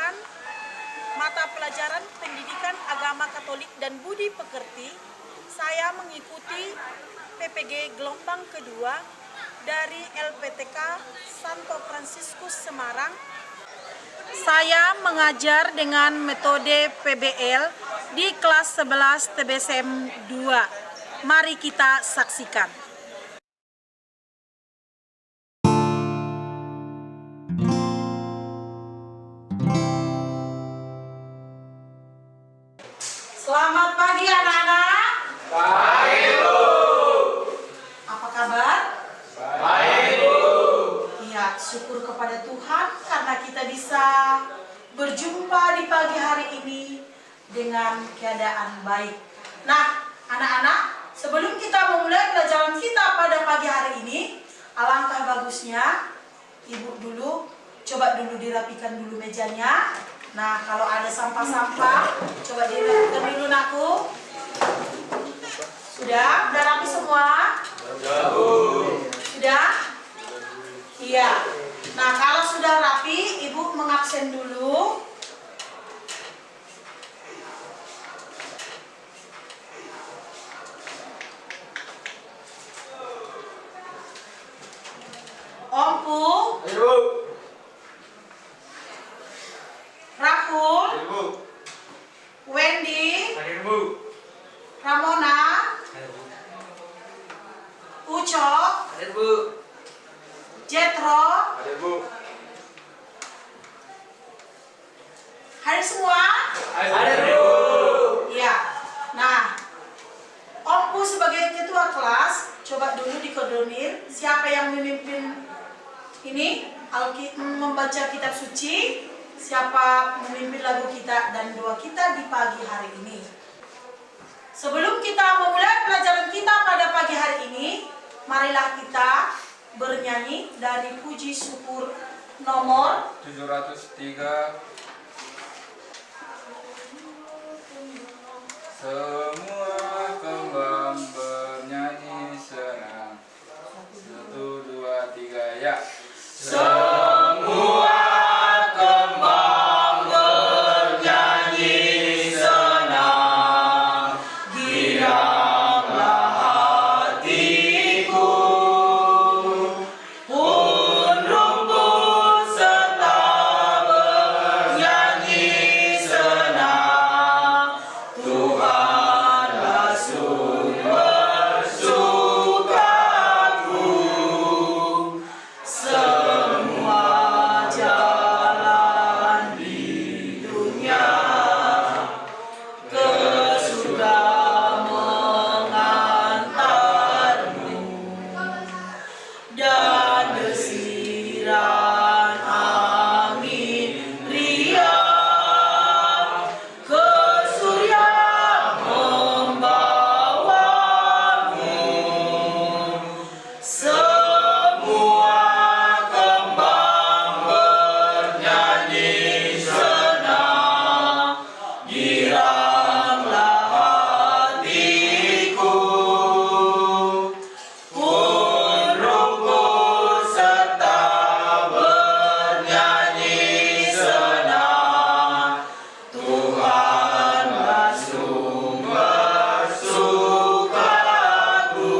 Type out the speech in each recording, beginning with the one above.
merupakan mata pelajaran pendidikan agama Katolik dan budi pekerti. Saya mengikuti PPG gelombang kedua dari LPTK Santo Fransiskus Semarang. Saya mengajar dengan metode PBL di kelas 11 TBCM 2. Mari kita saksikan. Selamat pagi anak-anak. Pagi, Bu. Apa kabar? Baik, Bu. Ya, syukur kepada Tuhan karena kita bisa berjumpa di pagi hari ini dengan keadaan baik. Nah, anak-anak, sebelum kita memulai pelajaran kita pada pagi hari ini, alangkah bagusnya Ibu dulu, coba dulu dirapikan dulu mejanya. Nah, kalau ada sampah-sampah, coba dirapikan dulu, nakku. Sudah rapi semua? Sudah, Bu. Sudah? Iya. Nah, kalau sudah rapi, Ibu mengabsen dulu. Ompu, Ibu. Rahul, Ibu. Wendy, Hadir, Bu. Ramona, Ucok, Hadir, Bu. Jetro, Hadir, Bu. hadir semua? Hadir, Bu. Iya. Nah, Ompu sebagai ketua kelas, coba dulu dikoordinir siapa yang memimpin ini membaca kitab suci, siapa memimpin lagu kita dan doa kita di pagi hari ini. Sebelum kita memulai pelajaran kita pada pagi hari ini, marilah kita bernyanyi dari puji syukur nomor 703. Semua kembang bernyanyi senang. 1, 2, 3, ya. Semua kembang bernyanyi senang. Giranglah hatiku, pun rumput serta bernyanyi senang. Tuhanlah sumber sukaku. Semua jalan di dunia ke surga mengantarmu, dan desiran angin riang ke surya membawamu. Semua kembang bernyanyi senang. Giranglah hatiku, pun rumput serta bernyanyi senang. Tuhanlah sumber sukaku.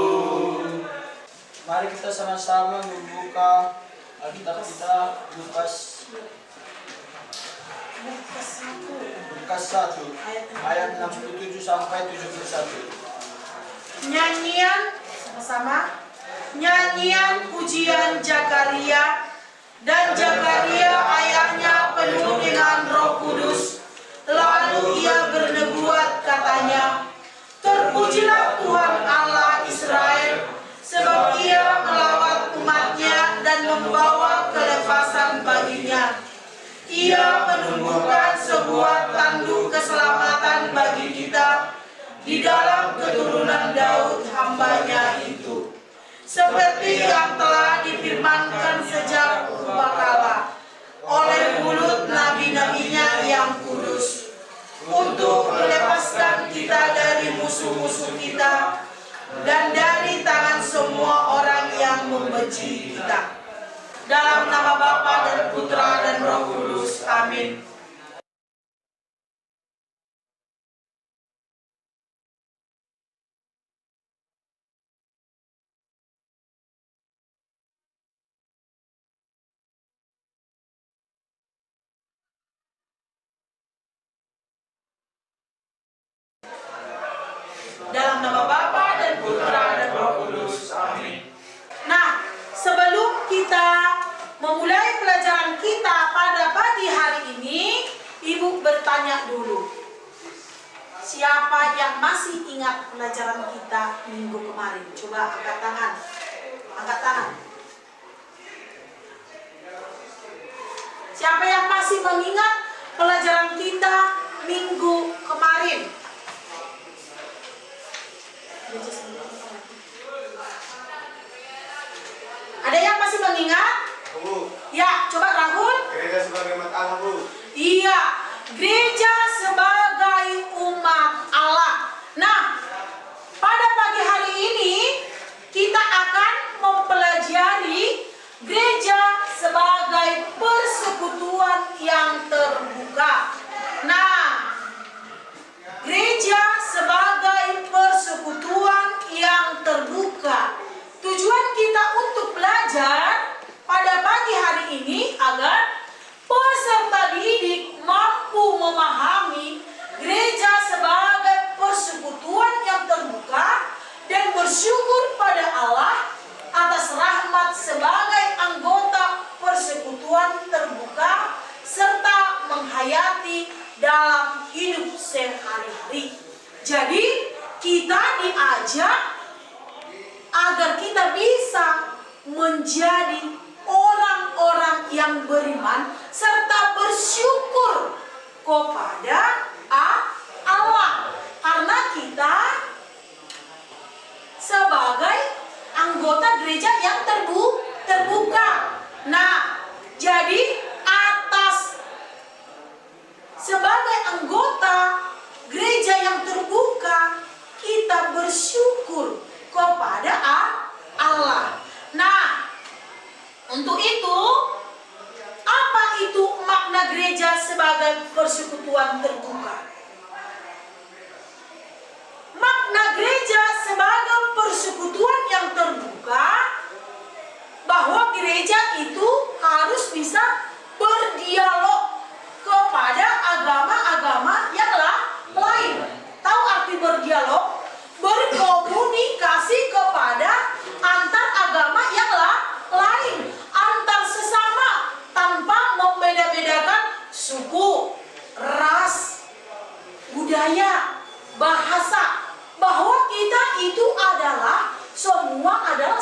Mari kita sama-sama membuka Alkitab kita Lukas Lukas 1 ayat 67 sampai 71. Nyanyian sama-sama. Nyanyian pujian Zakaria. Dan Zakaria ayahnya penuh dengan Roh Kudus. Lalu ia bernubuat katanya, terpujilah Tuhan Allah Israel, sebab ia melawat umatnya dan membawa kelepasan baginya. Ia menumbuhkan sebuah tanduk keselamatan bagi kita di dalam keturunan Daud hambanya itu, seperti yang telah difirmankan sejak purbakala oleh mulut nabi-nabinya yang kudus, untuk melepaskan kita dari musuh-musuh kita dan dari tangan semua orang yang membenci kita. Dalam nama Bapa dan Putra dan Roh Kudus. Amin. tanya dulu. Siapa yang masih ingat pelajaran kita minggu kemarin? Coba angkat tangan. Angkat tangan. Siapa yang masih mengingat pelajaran kita minggu kemarin? Ada yang masih mengingat? Bu, Ya, coba Rahul. gereja sebagai umat Allah, Bu. Iya, gereja sebagai umat Allah. Nah, pada pagi hari ini kita akan mempelajari gereja sebagai persekutuan yang terbuka. Nah, gereja sebagai persekutuan yang terbuka. Tujuan kita untuk belajar pada pagi hari ini agar peserta didik mampu memahami gereja sebagai persekutuan yang terbuka dan bersyukur pada Allah atas rahmat sebagai anggota persekutuan terbuka serta menghayati dalam hidup sehari-hari. Jadi kita diajak agar kita bisa menjadi orang-orang yang beriman serta bersyukur kepada Allah, karena kita sebagai anggota gereja yang terbuka. Nah, jadi atas sebagai anggota gereja yang terbuka kita bersyukur kepada Allah. Nah, untuk itu, apa itu makna gereja sebagai persekutuan terbuka? Makna gereja sebagai persekutuan yang terbuka bahwa gereja itu harus bisa berdialog kepada agama-agama yang lain. Tahu arti berdialog? Berkomunikasi kepada antar agama yang lain, antar sesama, tanpa membeda-bedakan suku, ras, budaya, bahasa, bahwa kita itu adalah semua adalah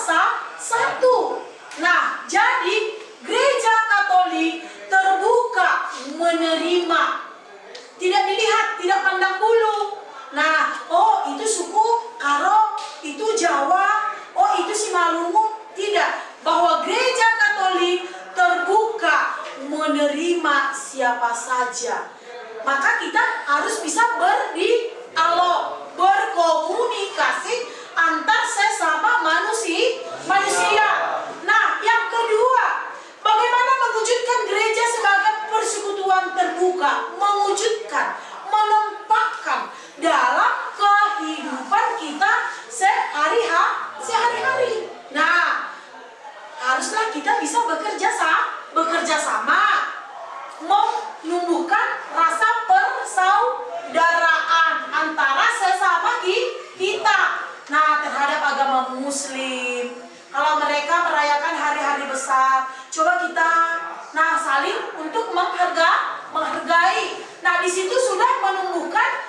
satu. Nah, jadi gereja Katolik terbuka menerima, tidak dilihat, tidak pandang bulu. Nah, oh itu suku Karo, itu Jawa, oh itu Simalungun. Tidak, bahwa gereja Katolik terbuka menerima siapa saja. Maka kita harus bisa berdialog, berkomunikasi antar sesama manusia. Nah, yang kedua, bagaimana mewujudkan gereja sebagai persekutuan terbuka? Mewujudkan, menempatkan dalam kehidupan kita sehari-hari. Nah, haruslah kita bisa bekerja sama, menumbuhkan rasa persaudaraan antara sesama kita. Nah, terhadap agama Muslim, kalau mereka merayakan hari-hari besar, coba kita saling untuk menghargai. Nah, di situ sudah menumbuhkan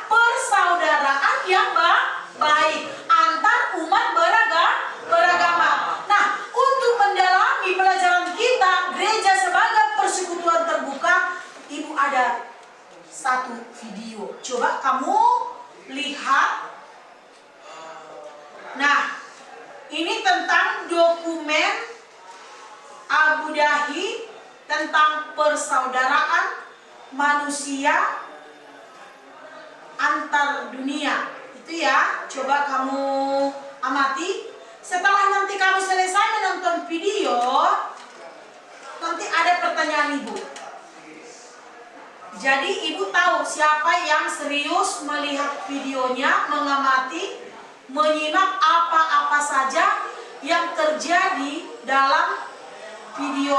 persaudaraan yang baik antar umat beragama. Nah, untuk mendalami pelajaran kita gereja sebagai persekutuan terbuka, Ibu ada satu video. Coba kamu lihat. Nah, ini tentang dokumen Abu Dhabi tentang persaudaraan manusia antar dunia. Itu ya, coba kamu amati. Setelah nanti kamu selesai menonton video, nanti ada pertanyaan Ibu. Jadi Ibu tahu siapa yang serius melihat videonya, mengamati, menyimak apa-apa saja yang terjadi dalam video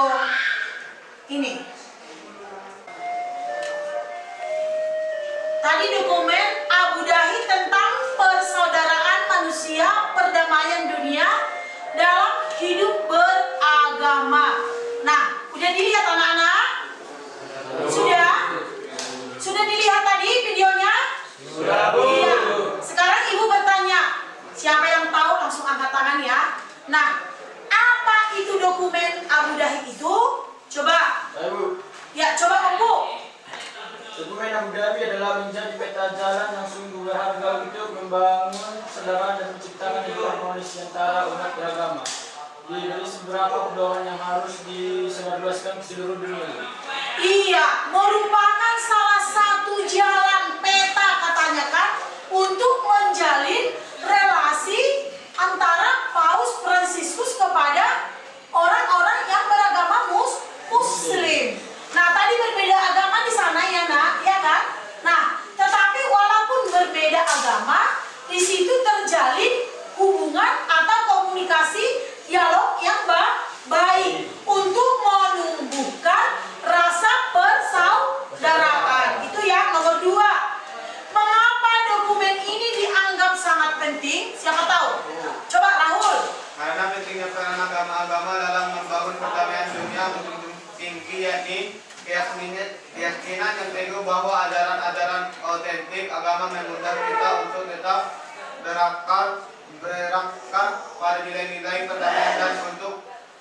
ini. Tadi dokumen Abu Dhabi tentang persaudaraan manusia, perdamaian dunia dalam hidup beragama. Nah, udah Sudah dilihat anak-anak? Sudah? Sudah dilihat tadi videonya? Sudah, Bu. Iya. Sekarang ibu bertanya, siapa yang tahu langsung angkat tangan ya. Nah, apa itu dokumen Abu Dhabi itu? Coba. Baik, Bu. Ya, coba Bu. Dokumen Abu Dhabi adalah menjadi peta jalan yang sungguh berharga untuk membangun persaudaraan dan menciptakan hidup harmonis antara umat beragama. Dari beberapa pedoman yang harus disebarluaskan ke seluruh dunia. Iya, merupakan salah satu jalan peta katanya kan untuk menjalin relasi antara Paus Fransiskus kepada orang-orang yang beragama Muslim. Nah, tadi berbeda agama di sana ya nak, ya kan? Nah, tetapi walaupun berbeda agama, di situ terjalin hubungan atau komunikasi dialog yang baik untuk menumbuhkan rasa persaudaraan. Itu ya nomor 2. Mengapa dokumen ini dianggap sangat penting? Siapa tahu? Coba Rahul. Karena pentingnya peran agama-agama dalam membangun perdamaian dunia menjunjung tinggi, yakni keyakinan yang teguh bahwa ajaran-ajaran otentik agama mengundang kita untuk tetap berakar pada nilai-nilai perdamaian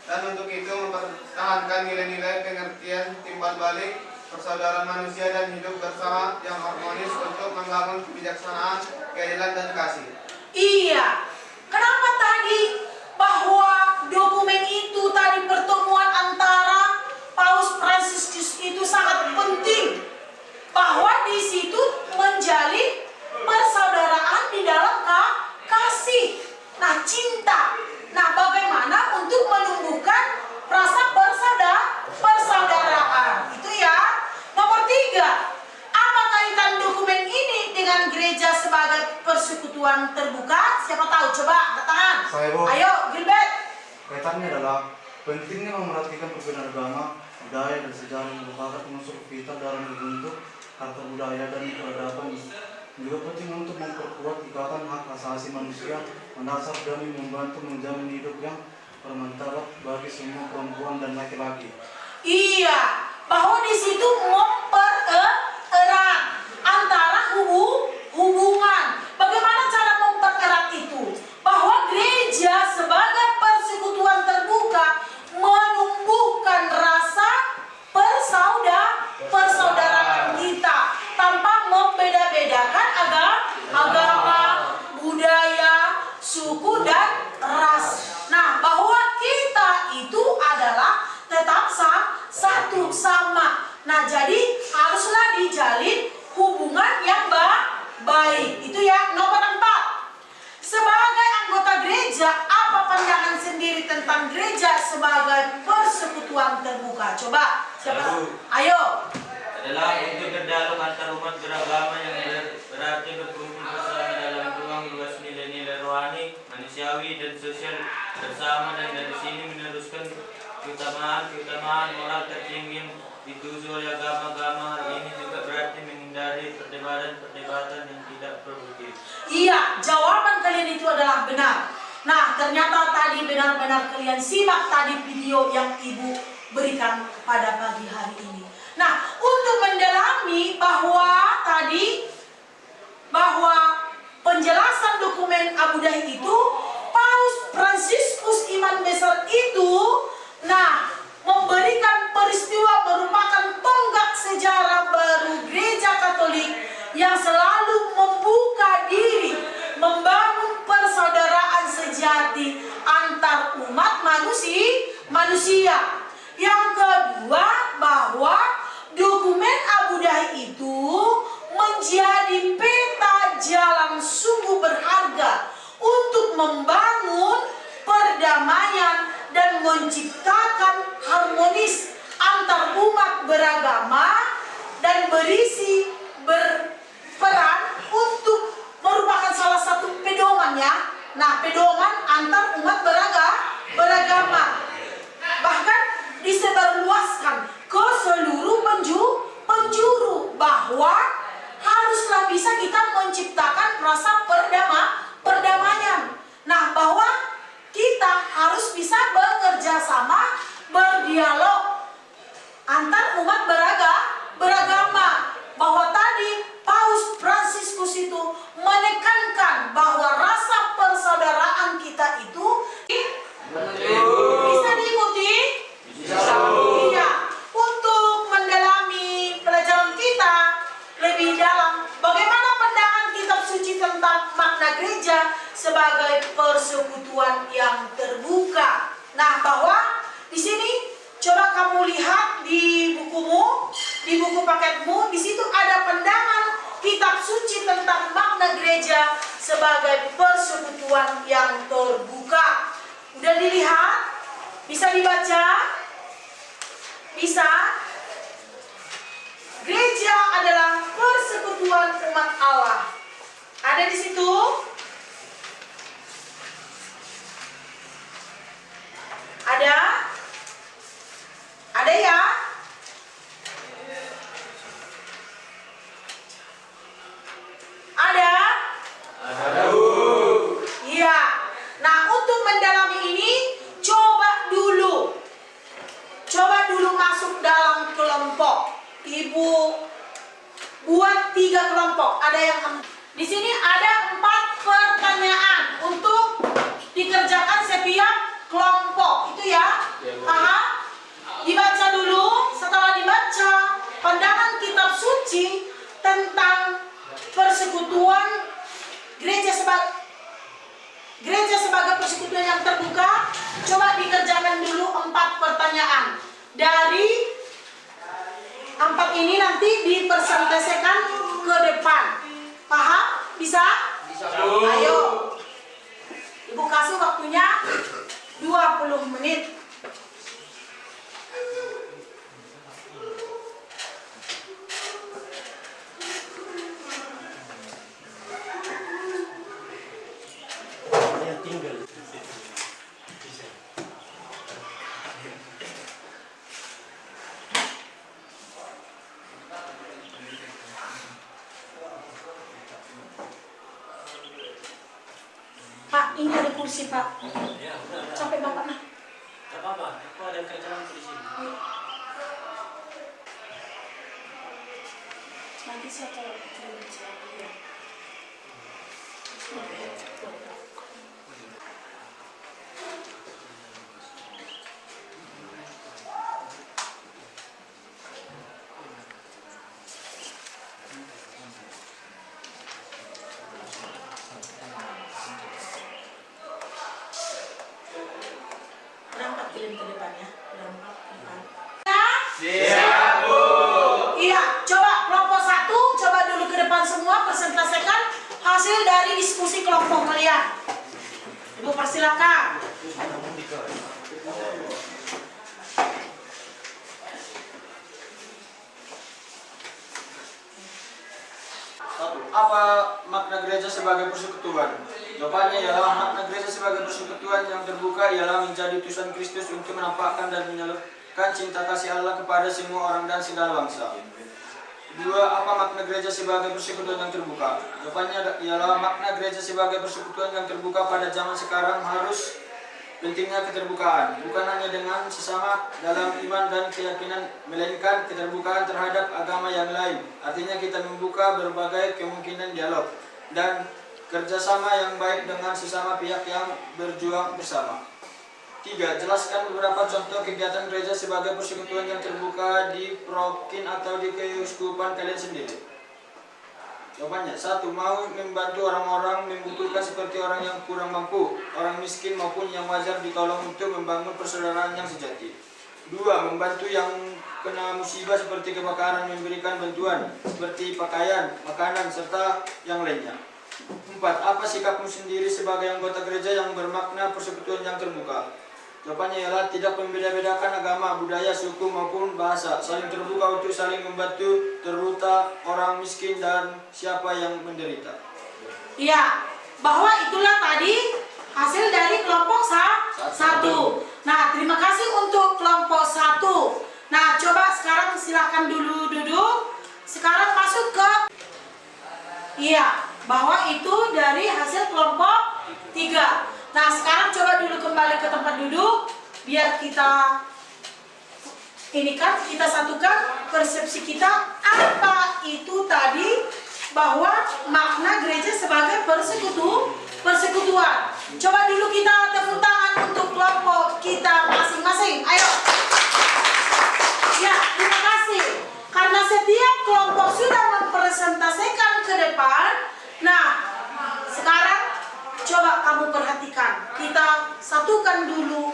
dan untuk itu mempertahankan nilai-nilai pengertian timbal balik persaudaraan manusia dan hidup bersama yang harmonis untuk membangun kebijaksanaan, keadilan dan kasih. Iya. Kenapa tadi bahwa dokumen itu tadi pertemuan antara Paus Fransiskus itu sangat penting, bahwa di situ menjalin persaudaraan di dalam kasih, nah cinta. Nah, bagaimana untuk menumbuhkan rasa persaudaraan? Itu ya. Nomor 3, apa kaitan dokumen ini dengan gereja sebagai persekutuan terbuka? Siapa tahu? Coba angkat tangan. Saya, Bu. Ayo, Gilbert. Kaitannya adalah pentingnya memerhatikan perbedaan agama, budaya, dan sejarah yang merupakan unsur vital dalam membentuk harta budaya dan peradaban. Juga penting untuk memperkuat ikatan hak asasi manusia mendasar demi membantu menjamin hidup yang bermartabat bagi semua perempuan dan laki-laki. Iya, bahwa di situ mempererat antara hubungan. Bagaimana cara mempererat itu? Bahwa gereja sebagai persekutuan terbuka menumbuhkan rasa persaudaraan kita tanpa membeda-bedakan agama, budaya, suku dan ras. Nah, bahwa kita itu adalah tetap satu sama. Nah, jadi haruslah dijalin hubungan yang baik. Itu ya nomor 4. Sebagai anggota gereja, apa pandangan sendiri tentang gereja sebagai persekutuan terbuka? Coba, siapa? Ayo. Adalah untuk berdialog antar umat beragama yang berarti berkumpul bersama dalam ruang luas nilai-nilai rohani, manusiawi dan sosial bersama, dan dari sini meneruskan keutamaan moral tertinggi yang dituju oleh agama-agama. Ini juga berarti menghindari perdebatan yang tidak produktif. Iya, jawaban kalian itu adalah benar. Nah, ternyata tadi benar-benar kalian simak tadi video yang ibu berikan pada pagi hari ini. Nah, untuk mendalami bahwa penjelasan dokumen Abu Dhabi itu, Paus Fransiskus Imam Besar itu, memberikan peristiwa merupakan tonggak sejarah baru Gereja Katolik yang selalu membuka diri, membangun persaudaraan sejati antar umat manusia. Yang kedua, bahwa dokumen Abu Dhabi itu menjadi peta jalan sungguh berharga untuk membangun perdamaian dan menciptakan harmonis antar umat beragama, dan berperan untuk merupakan salah satu pedoman ya. Nah, pedoman antar umat beragama. Bahkan disebarluaskan ke seluruh penjuru bahwa haruslah bisa kita menciptakan rasa perdamaian. Nah, bahwa kita harus bisa bekerja sama, antar umat beragama. Bahwa tadi Paus Fransiskus itu menekankan bahwa rasa persaudaraan kita itu bisa diikuti. Iya. Untuk mendalami pelajaran kita lebih dalam, bagaimana pandangan kitab suci tentang makna gereja sebagai persekutuan yang terbuka. Nah, bahwa di sini coba kamu lihat di bukumu, di buku paketmu, di situ ada pandangan kitab suci tentang makna gereja sebagai persekutuan yang terbuka. Udah dilihat? Bisa dibaca? Bisa? Gereja adalah persekutuan umat Allah. Ada di situ? Ada? Ada ya? Ada? Ada. Iya. Nah, untuk mendalami ini, coba dulu masuk dalam kelompok. Ibu buat 3 kelompok. Ada yang di sini ada 4 pertanyaan untuk dikerjakan setiap kelompok. Itu ya? Paham? Dibaca dulu. Setelah dibaca, pandangan kitab suci tentang persekutuan gereja sebagai persekutuan yang terbuka. Coba dikerjakan dulu 4 pertanyaan. Dari 4 ini nanti dipresentasikan ke depan. Paham? Bisa? Bisa. Ayo. Ibu kasih waktunya 20 menit. Yang tinggal. Pak, ini ada kursi, Pak. Capek Bapak nah. Tidak apa-apa, aku ada kerjaan di sini. Nanti saya kalau kerja. Berangkat kirim ke depan ya. Berangkat ke depan. Siap, Bu. Iya, coba kelompok 1, coba dulu ke depan semua, presentasikan hasil dari diskusi kelompok kalian. Ibu persilakan. Apa makna gereja sebagai persekutuan? Jawabannya ialah makna gereja sebagai persekutuan yang terbuka ialah menjadi utusan Kristus untuk menampakkan dan menyalurkan cinta kasih Allah kepada semua orang dan segala bangsa. 2. Apa makna gereja sebagai persekutuan yang terbuka? Jawabannya ialah makna gereja sebagai persekutuan yang terbuka pada zaman sekarang harus pentingnya keterbukaan, bukan hanya dengan sesama dalam iman dan keyakinan, melainkan keterbukaan terhadap agama yang lain. Artinya kita membuka berbagai kemungkinan dialog dan kerjasama yang baik dengan sesama pihak yang berjuang bersama. 3. Jelaskan beberapa contoh kegiatan gereja sebagai persekutuan yang terbuka di prokin atau di keuskupan kalian sendiri. Jawabannya, 1. Mau membantu orang-orang membutuhkan seperti orang yang kurang mampu, orang miskin maupun yang wajar ditolong untuk membangun persaudaraan yang sejati. 2. Membantu yang kena musibah seperti kebakaran, memberikan bantuan seperti pakaian, makanan, serta yang lainnya. 4. Apa sikapmu sendiri sebagai anggota gereja yang bermakna persekutuan yang terbuka? Jawabannya ialah tidak membeda-bedakan agama, budaya, suku maupun bahasa, saling terbuka untuk saling membantu terutama orang miskin dan siapa yang menderita. Iya, bahwa itulah tadi hasil dari kelompok 1. Nah, terima kasih untuk kelompok 1. Nah, coba sekarang silakan dulu duduk. Sekarang masuk ke bahwa itu dari hasil kelompok 3. Nah, sekarang coba dulu kembali ke tempat duduk biar kita ini kan kita satukan persepsi kita apa itu tadi, bahwa makna gereja sebagai persekutuan. Coba dulu kita tepuk tangan untuk kelompok kita masing-masing. Ayo. Ya, terima kasih. Karena setiap kelompok sudah mempresentasikan ke depan. Nah, sekarang coba kamu perhatikan. Kita satukan dulu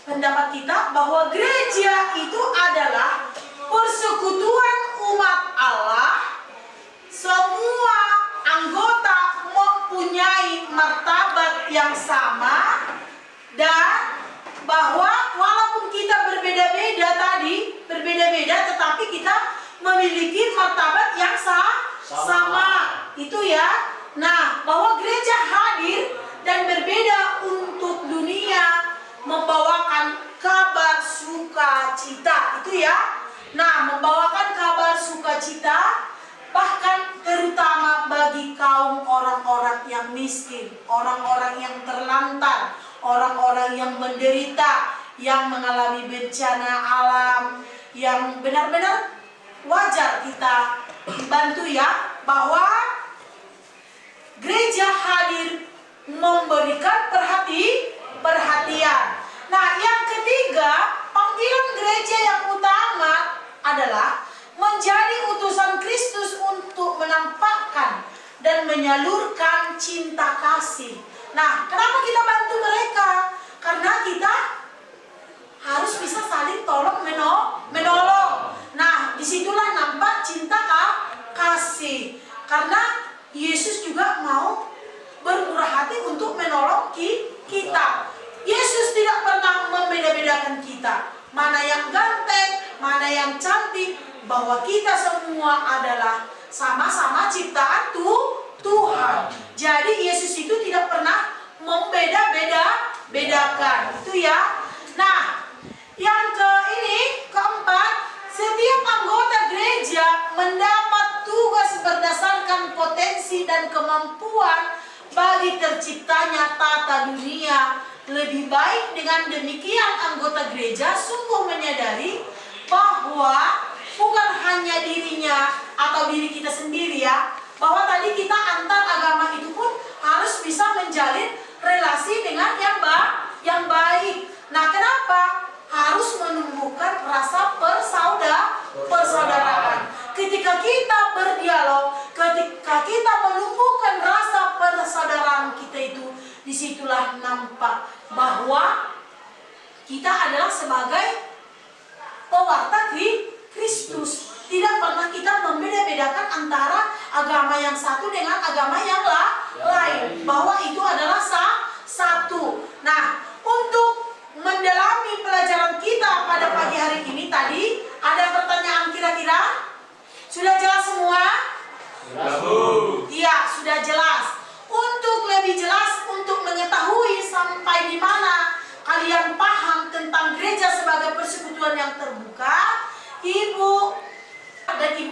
pendapat kita bahwa gereja itu adalah persekutuan umat Allah. Semua anggota mempunyai martabat yang sama, dan bahwa walaupun kita berbeda-beda tetapi kita memiliki martabat yang sama. Itu ya. Nah, bahwa gereja hadir dan berbeda untuk dunia, membawakan kabar sukacita. Itu ya. Nah, membawakan kabar sukacita bahkan terutama bagi kaum orang-orang yang miskin, orang-orang yang terlantar, orang-orang yang menderita, yang mengalami bencana alam, yang benar-benar wajar kita bantu ya, bahwa gereja hadir memberikan perhatian. Nah, yang ketiga, panggilan gereja yang utama adalah menjadi utusan Kristus untuk menampakkan dan menyalurkan cinta kasih. Nah, kenapa kita bantu mereka? Karena kita harus bisa saling tolong menolong. Nah, disitulah nampak cinta kasih. Karena Yesus juga mau bermurah hati untuk menolong kita. Yesus tidak pernah membeda-bedakan kita. Mana yang ganteng, mana yang cantik, bahwa kita semua adalah sama-sama ciptaan Tuhan. Jadi Yesus itu tidak pernah membeda-bedakan. Itu ya. Nah, yang keempat, setiap anggota gereja mendapat tugas berdasarkan potensi dan kemampuan bagi terciptanya tata dunia lebih baik. Dengan demikian anggota gereja sungguh menyadari bahwa bukan hanya dirinya atau diri kita sendiri ya, bahwa tadi kita antar agama itu pun harus bisa menjalin relasi dengan yang baik. Nah, kenapa? Harus menumbuhkan rasa persaudaraan. Ketika kita berdialog, ketika kita menumbuhkan rasa persaudaraan kita itu, disitulah nampak bahwa kita adalah sebagai pewarta Kristus. Tidak pernah kita membeda-bedakan antara agama yang satu dengan agama yang lain, bahwa itu adalah satu. Nah, untuk mendalami pelajaran kita pada pagi hari ini tadi, ada pertanyaan kira-kira? Sudah jelas semua? Iya, sudah jelas. Untuk lebih jelas, untuk mengetahui sampai di mana kalian paham tentang gereja sebagai persekutuan yang terbuka, Ibu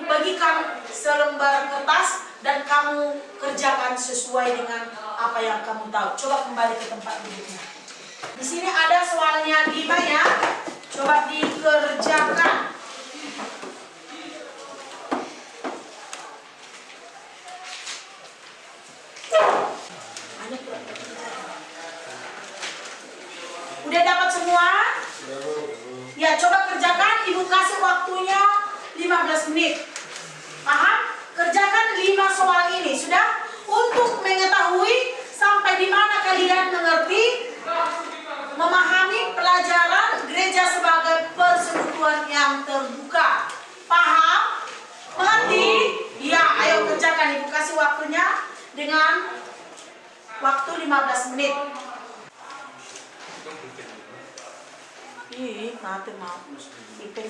bagikan selembar kertas dan kamu kerjakan sesuai dengan apa yang kamu tahu. Coba kembali ke tempat duduknya. Di sini ada soalnya 5 ya. Coba dikerjakan. Udah dapat semua? Ya, coba kerjakan. Ibu kasih waktunya 15 menit. Paham? Kerjakan 5 soal ini. Sudah? Untuk mengetahui sampai di mana kalian mengerti, memahami pelajaran gereja sebagai persekutuan yang terbuka. Paham? Mengerti? Ya, ayo kerjakan. Ibu kasih waktunya dengan waktu 15 menit.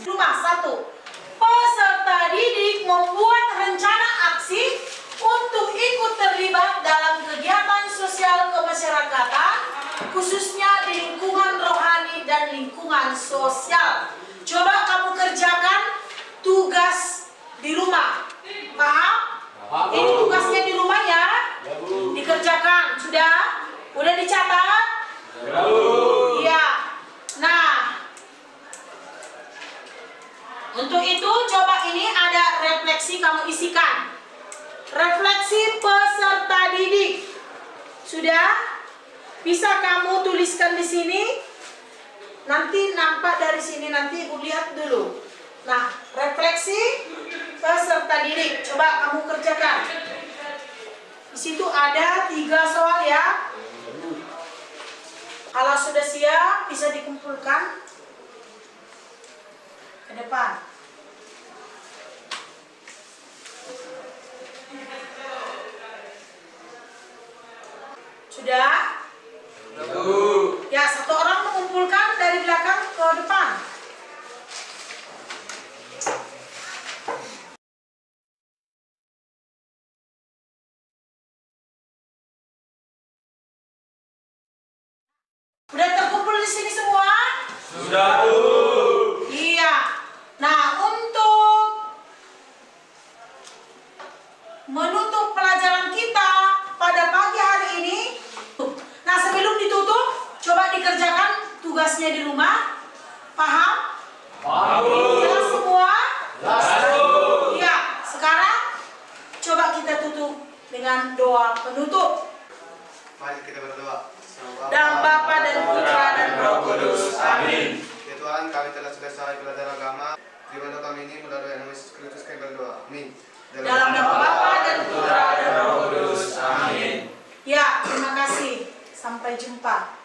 Rumah 1. Peserta didik membuat rencana aksi untuk ikut terlibat dalam kegiatan sosial kemasyarakatan, khususnya di lingkungan rohani dan lingkungan sosial. Coba kamu kerjakan tugas di rumah. Paham? Ini tugasnya di rumah ya. Dikerjakan. Sudah? Udah dicatat? Iya. Nah, Untuk itu coba ini ada refleksi kamu isikan. Refleksi peserta didik. Sudah? Bisa kamu tuliskan di sini. Nanti nampak dari sini, nanti Ibu lihat dulu. Nah, refleksi peserta didik. Coba kamu kerjakan. Di situ ada 3 soal ya. Kalau sudah siap, bisa dikumpulkan ke depan. Sudah? Ya, satu orang mengumpulkan dari belakang ke depan. Udah terkumpul di sini semua? Sudah, Bu. Iya. Nah, untuk menutup pelajaran kita pada pagi hari ini. Nah, sebelum ditutup, coba dikerjakan tugasnya di rumah. Paham? Paham, Bu. Jelas semua? Jelas, Bu. Iya. Sekarang coba kita tutup dengan doa penutup. Mari kita berdoa. Dalam Bapa dan Putra dan Roh Kudus. Amin. Ya Tuhan, kami telah selesai belajar agama. Terima kami ini melalui nama Yesus Kristus kami berdoa. Amin. Dalam nama Bapa dan Putra dan Roh Kudus. Amin. Ya, terima kasih. Sampai jumpa.